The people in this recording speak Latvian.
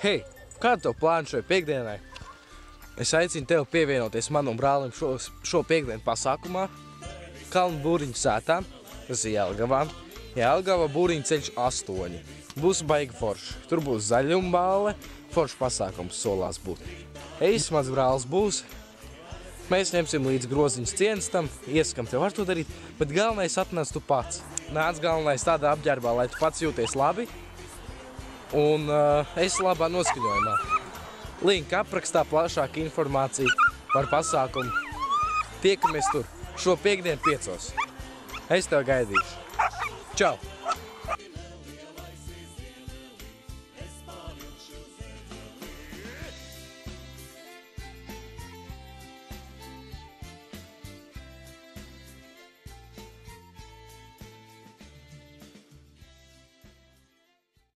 Hei, kādu tev plānu šai piekdienai? Es aicinu tevi pievienoties manam brālim šo piekdienu pasākumā Kalnu būriņu sētā, tas ir Jelgavā. Jelgava būriņu ceļš 8. Būs baigi forši. Tur būs zaļumbāle, forši pasākums solās būt. Eis, mans brālis būs. Mēs ņemsim līdz groziņas cienstam, ieskam tev var to darīt, bet galvenais atnāc tu pats. Nāc galvenais tādā apģērbā, lai tu pats jūties labi un esi labā noskaņojumā. Link aprakstā plašāka informācija par pasākumu. Tiekamies tur šo piekdienu 5. Es tev gaidīšu. Čau!